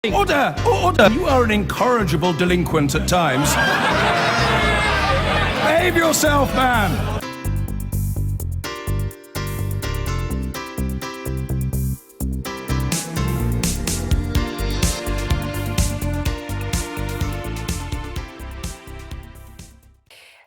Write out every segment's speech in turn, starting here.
Order! Order! You are an incorrigible delinquent at times. Behave yourself, man!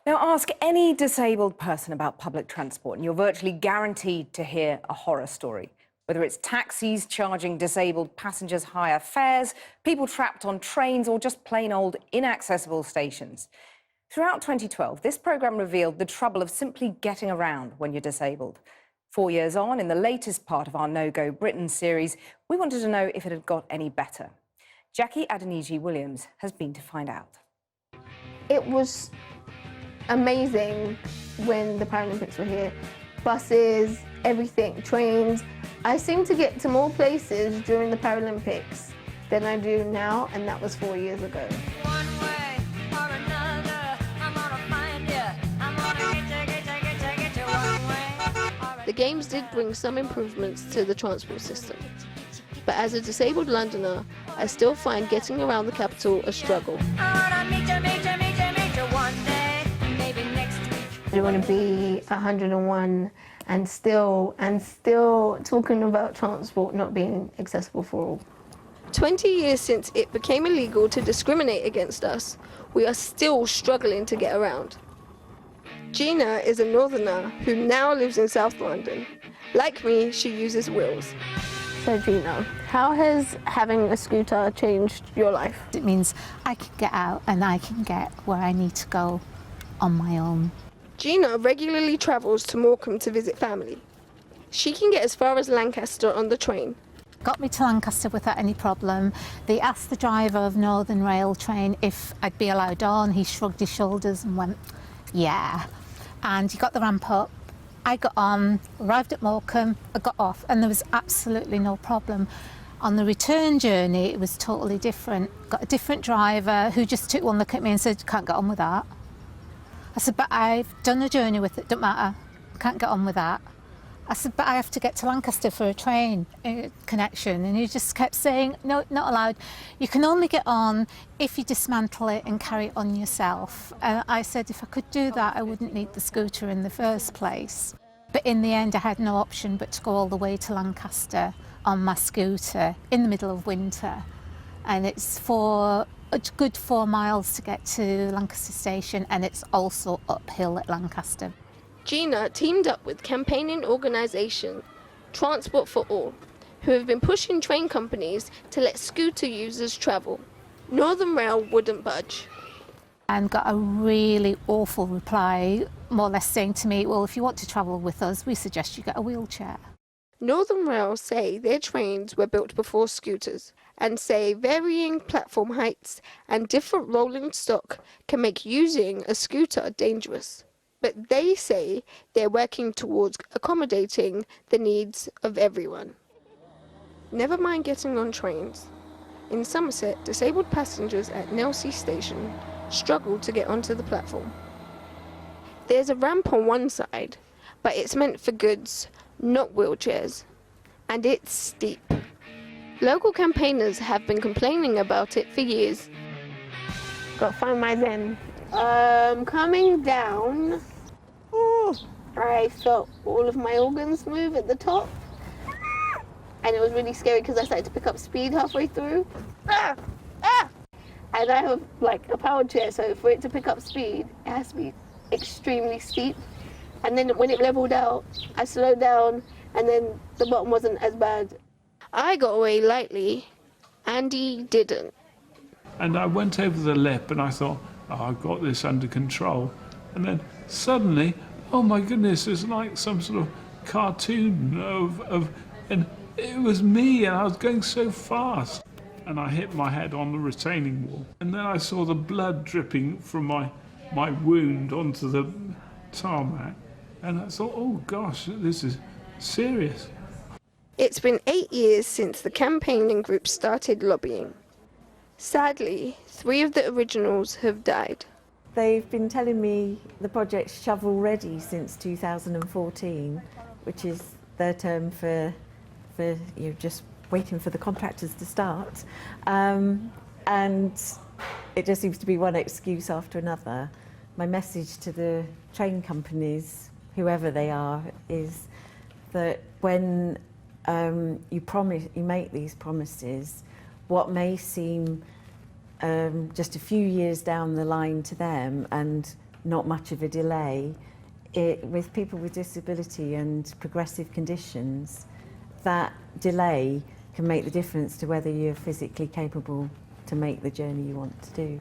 Now, ask any disabled person about public transport and you're virtually guaranteed to hear a horror story. Whether it's taxis charging disabled passengers higher fares, people trapped on trains, or just plain old inaccessible stations. Throughout 2012, this programme revealed the trouble of simply getting around when you're disabled. 4 years on, in the latest part of our No Go Britain series, we wanted to know if it had got any better. Jackie Adeniji-Williams has been to find out. It was amazing when the Paralympics were here. Buses, everything, trains. I seem to get to more places during the Paralympics than I do now, and that was 4 years ago. One way or another, I'm gonna find you. I'm gonna get you one way. The Games did bring some improvements to the transport system, but as a disabled Londoner, I still find getting around the capital a struggle. I wanna meet you one day, maybe next week. I want to be 101 and still talking about transport not being accessible for all. 20 years since it became illegal to discriminate against us, we are still struggling to get around. Gina is a northerner who now lives in South London. Like me, she uses wheels. So Gina, how has having a scooter changed your life? It means I can get out and I can get where I need to go on my own. Gina regularly travels to Morecambe to visit family. She can get as far as Lancaster on the train. Got me to Lancaster without any problem. They asked the driver of Northern Rail train if I'd be allowed on. He shrugged his shoulders and went, yeah. And he got the ramp up. I got on, arrived at Morecambe, I got off, and there was absolutely no problem. On the return journey, it was totally different. Got a different driver who just took one look at me and said, can't get on with that. I said, but I've done a journey with it, don't matter, can't get on with that. I said, but I have to get to Lancaster for a train connection. And he just kept saying, no, not allowed. You can only get on if you dismantle it and carry it on yourself. And I said, if I could do that, I wouldn't need the scooter in the first place. But in the end, I had no option but to go all the way to Lancaster on my scooter in the middle of winter. And it's for a good 4 miles to get to Lancaster Station, and it's also uphill at Lancaster. Gina teamed up with campaigning organisation Transport for All, who have been pushing train companies to let scooter users travel. Northern Rail wouldn't budge. And got a really awful reply, more or less saying to me, well, if you want to travel with us, we suggest you get a wheelchair. Northern Rail say their trains were built before scooters, and say varying platform heights and different rolling stock can make using a scooter dangerous. But they say they're working towards accommodating the needs of everyone. Never mind getting on trains. In Somerset, disabled passengers at Nelsey Station struggle to get onto the platform. There's a ramp on one side, but it's meant for goods, not wheelchairs, and it's steep. Local campaigners have been complaining about it for years. Got to find my then. Coming down, I felt all of my organs move at the top, and it was really scary because I started to pick up speed halfway through. And I have like a power chair, so for it to pick up speed, it has to be extremely steep. And then when it leveled out, I slowed down, and then the bottom wasn't as bad. I got away lightly, Andy didn't. And I went over the lip and I thought, oh, I've got this under control. And then suddenly, oh my goodness, it's like some sort of cartoon and it was me, and I was going so fast. And I hit my head on the retaining wall. And then I saw the blood dripping from my wound onto the tarmac. And I thought, oh gosh, this is serious. It's been 8 years since the campaigning group started lobbying. Sadly, 3 of the originals have died. They've been telling me the project's shovel ready since 2014, which is their term for just waiting for the contractors to start. And it just seems to be one excuse after another. My message to the train companies, whoever they are, is that when you make these promises, what may seem just a few years down the line to them and not much of a delay, with people with disability and progressive conditions, that delay can make the difference to whether you're physically capable to make the journey you want to do.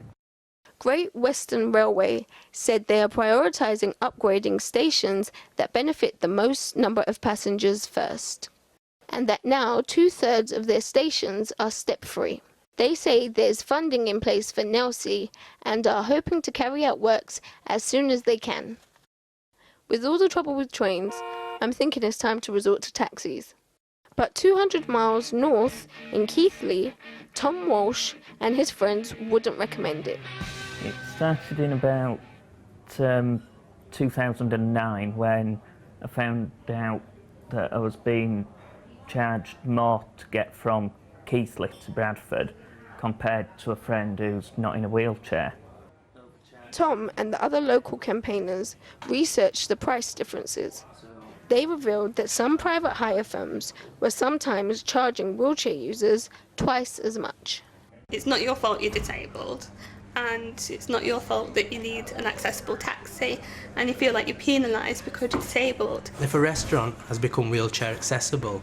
Great Western Railway said they are prioritising upgrading stations that benefit the most number of passengers first, and that now 2/3 of their stations are step-free. They say there's funding in place for Nelsey and are hoping to carry out works as soon as they can. With all the trouble with trains, I'm thinking it's time to resort to taxis. But 200 miles north in Keighley, Tom Walsh and his friends wouldn't recommend it. It started in about 2009 when I found out that I was being charged more to get from Keighley to Bradford compared to a friend who's not in a wheelchair. Tom and the other local campaigners researched the price differences. They revealed that some private hire firms were sometimes charging wheelchair users twice as much. It's not your fault you're disabled, and it's not your fault that you need an accessible taxi and you feel like you're penalised because you're disabled. If a restaurant has become wheelchair accessible,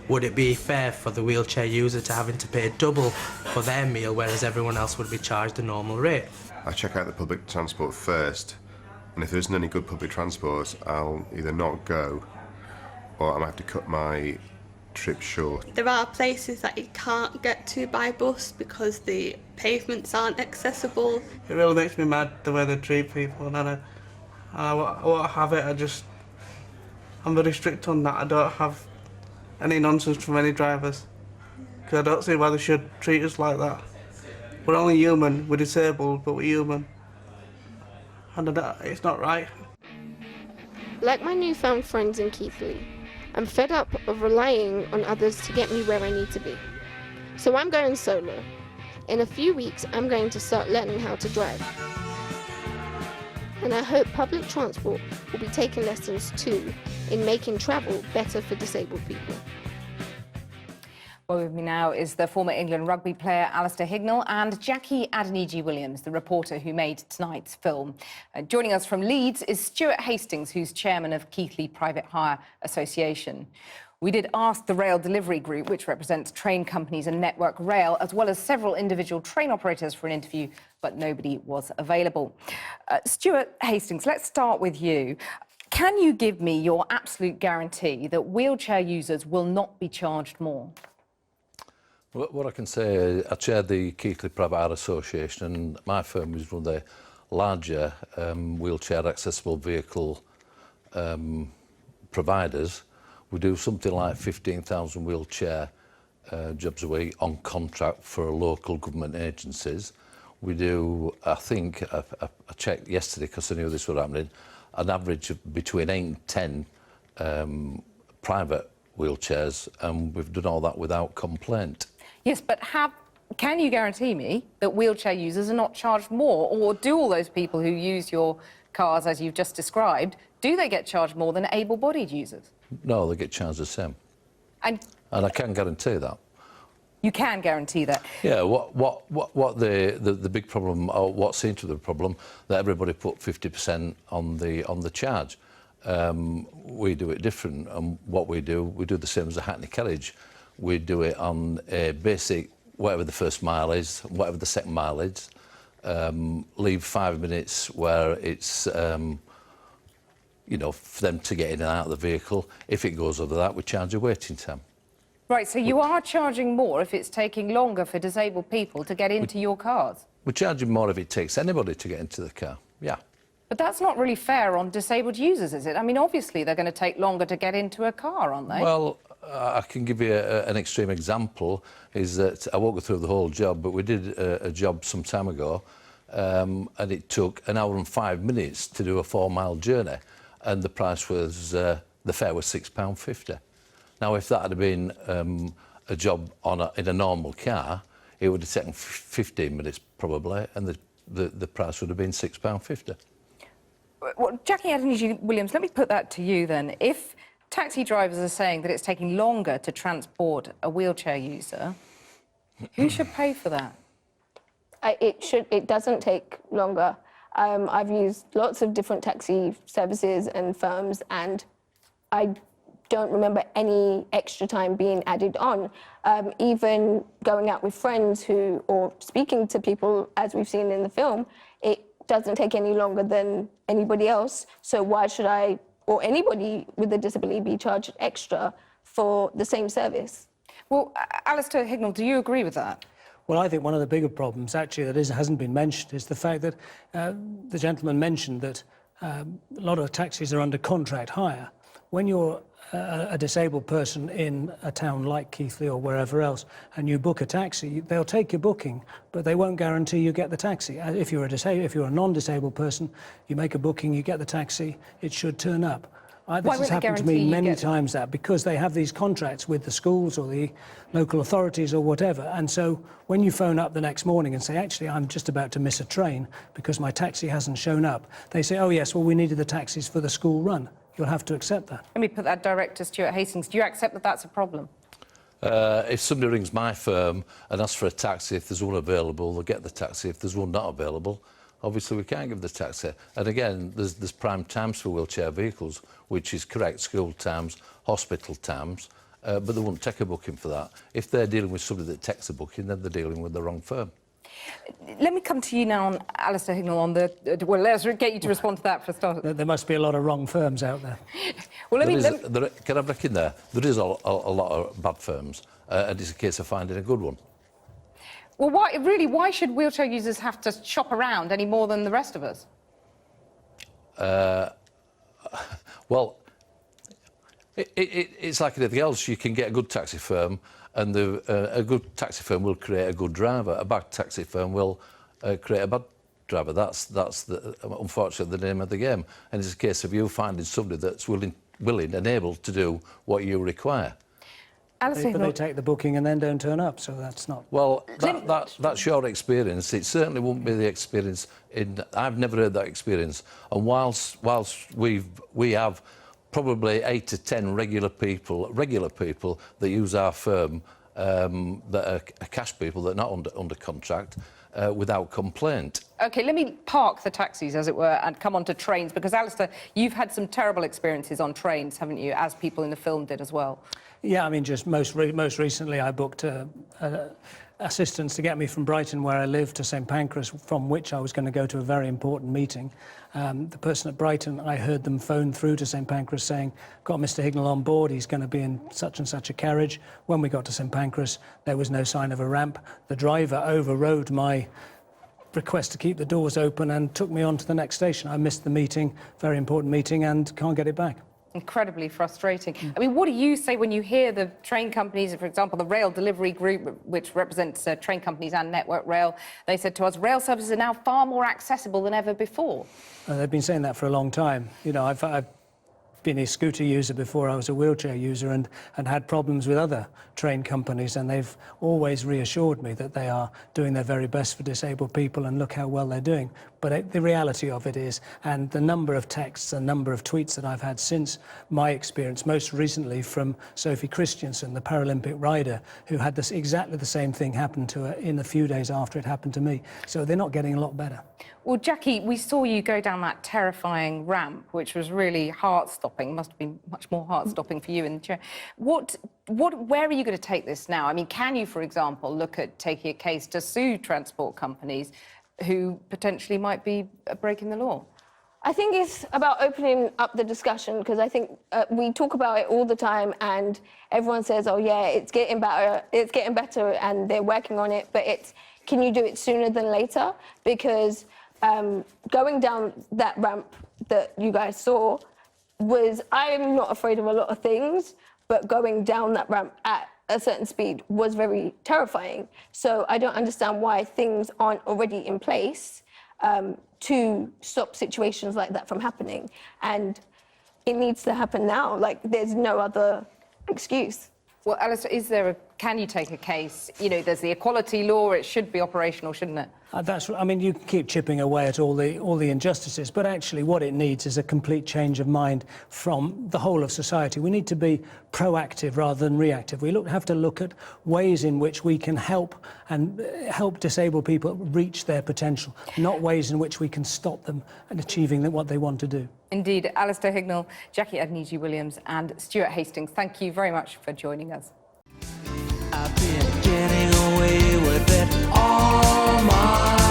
would it be fair for the wheelchair user to having to pay double for their meal, whereas everyone else would be charged the normal rate? I check out the public transport first, and if there isn't any good public transport, I'll either not go or I might have to cut my trip short. There are places that you can't get to by bus because the pavements aren't accessible. It really makes me mad the way they treat people, and I won't have it. I'm very strict on that. I don't have any nonsense from any drivers, because I don't see why they should treat us like that. We're only human, we're disabled, but we're human. And it's not right. Like my newfound friends in Keighley, I'm fed up of relying on others to get me where I need to be. So I'm going solo. In a few weeks, I'm going to start learning how to drive. And I hope public transport will be taking lessons too in making travel better for disabled people. Well, with me now is the former England rugby player Alistair Hignell and Jackie Adeniji-Williams, the reporter who made tonight's film. Joining us from Leeds is Stuart Hastings, who's chairman of Keighley Private Hire Association. We did ask the Rail Delivery Group, which represents train companies and Network Rail, as well as several individual train operators, for an interview, but nobody was available. Stuart Hastings, let's start with you. Can you give me your absolute guarantee that wheelchair users will not be charged more? Well, what I can say, I chair the Keighley Private Hire Association, and my firm is one of the larger wheelchair accessible vehicle providers. We do something like 15,000 wheelchair jobs a week on contract for local government agencies. We do, I think, I checked yesterday because I knew this was happening, an average of between 8 and 10 private wheelchairs, and we've done all that without complaint. Yes, but can you guarantee me that wheelchair users are not charged more, or do all those people who use your cars, as you've just described, do they get charged more than able-bodied users? No, they get charged the same. And I can guarantee that. You can guarantee that? Yeah, what the big problem, or what seems to be the problem, that everybody put 50% on the charge. We do it different, and what we do the same as a Hackney carriage. We do it on a basic, whatever the first mile is, whatever the second mile is, leave 5 minutes where it's, you know, for them to get in and out of the vehicle. If it goes over that, we charge a waiting time. Right, so you are charging more if it's taking longer for disabled people to get into your cars? We're charging more if it takes anybody to get into the car, yeah. But that's not really fair on disabled users, is it? I mean, obviously they're going to take longer to get into a car, aren't they? Well, I can give you an extreme example, is that I won't go through the whole job, but we did a job some time ago, and it took 1 hour and 5 minutes to do a 4-mile journey, and the price was, the fare was £6.50. Now, if that had been a a job in a normal car, it would have taken 15 minutes probably, and the price would have been £6.50. Well, Jackie Adeniji-Williams, let me put that to you then. If taxi drivers are saying that it's taking longer to transport a wheelchair user, who should pay for that? It doesn't take longer. I've used lots of different taxi services and firms, and I don't remember any extra time being added on. Even going out with friends or speaking to people, as we've seen in the film, it doesn't take any longer than anybody else. So why should I, or anybody with a disability, be charged extra for the same service? Well, Alistair Hignell, do you agree with that? Well, I think one of the bigger problems, actually, that hasn't been mentioned is the fact that the gentleman mentioned that a lot of taxis are under contract hire. When you're a disabled person in a town like Keighley or wherever else, and you book a taxi, they'll take your booking, but they won't guarantee you get the taxi. If you're a non-disabled person, you make a booking, you get the taxi, it should turn up. This has happened to me many times, because they have these contracts with the schools or the local authorities or whatever, and so when you phone up the next morning and say, actually, I'm just about to miss a train because my taxi hasn't shown up, they say, oh yes, well, we needed the taxis for the school run. You'll have to accept that. Let me put that direct to Stuart Hastings. Do you accept that that's a problem? If somebody rings my firm and asks for a taxi, if there's one available, they'll get the taxi. If there's one not available, obviously we can't give the taxi. And again, there's prime times for wheelchair vehicles, which is correct, school times, hospital times, but they won't take a booking for that. If they're dealing with somebody that takes a booking, then they're dealing with the wrong firm. Let me come to you now, on Alistair Hignell, on the... well, let's get you to respond to that for a start. There must be a lot of wrong firms out there. Well, can I break in there? There is a lot of bad firms, and it's a case of finding a good one. Well, why should wheelchair users have to shop around any more than the rest of us? Well, it's like anything else. You can get a good taxi firm, and a good taxi firm will create a good driver. A bad taxi firm will create a bad driver. That's unfortunately the name of the game. And it's a case of you finding somebody that's willing and able to do what you require. But they take the booking and then don't turn up, so that's not... Well, that's your experience. It certainly won't be the experience I've never heard that experience. And whilst we have probably 8 to 10 regular people that use our firm, that are cash people, that are not under contract, without complaint. OK, let me park the taxis, as it were, and come on to trains, because, Alistair, you've had some terrible experiences on trains, haven't you, as people in the film did as well? Yeah, I mean, just most recently I booked assistance to get me from Brighton, where I live, to St Pancras, from which I was going to go to a very important meeting. The person at Brighton, I heard them phone through to St Pancras saying, got Mr Hignell on board, he's going to be in such and such a carriage. When we got to St Pancras, there was no sign of a ramp. The driver overrode my request to keep the doors open and took me on to the next station. I missed the meeting, very important meeting, and can't get it back. Incredibly frustrating. I mean, what do you say when you hear the train companies, for example, the Rail Delivery Group, which represents train companies and Network Rail, they said to us, rail services are now far more accessible than ever before? They've been saying that for a long time. You know, I've been a scooter user before I was a wheelchair user, and had problems with other train companies, and they've always reassured me that they are doing their very best for disabled people, and look how well they're doing. But the reality of it is, and the number of texts and number of tweets that I've had since my experience, most recently from Sophie Christiansen, the Paralympic rider, who had exactly the same thing happen to her in a few days after it happened to me. So they're not getting a lot better. Well, Jackie, we saw you go down that terrifying ramp, which was really heart-stopping. Must have been much more heart-stopping for you in the chair. Where are you going to take this now? I mean, can you, for example, look at taking a case to sue transport companies who potentially might be breaking the law? I think it's about opening up the discussion, because I think we talk about it all the time and everyone says, oh yeah, it's getting better and they're working on it, but can you do it sooner than later? Because going down that ramp that you guys saw I'm not afraid of a lot of things, but going down that ramp at a certain speed was very terrifying. So I don't understand why things aren't already in place to stop situations like that from happening. And it needs to happen now. Like, there's no other excuse. Well, Alistair, is there a can you take a case? You know, there's the equality law, it should be operational, shouldn't it? I mean, you can keep chipping away at all the injustices, but actually what it needs is a complete change of mind from the whole of society. We need to be proactive rather than reactive. We have to look at ways in which we can help disabled people reach their potential, not ways in which we can stop them in achieving what they want to do. Indeed. Alistair Hignell, Jackie Adeniji-Williams and Stuart Hastings, thank you very much for joining us. I've been getting away with it all my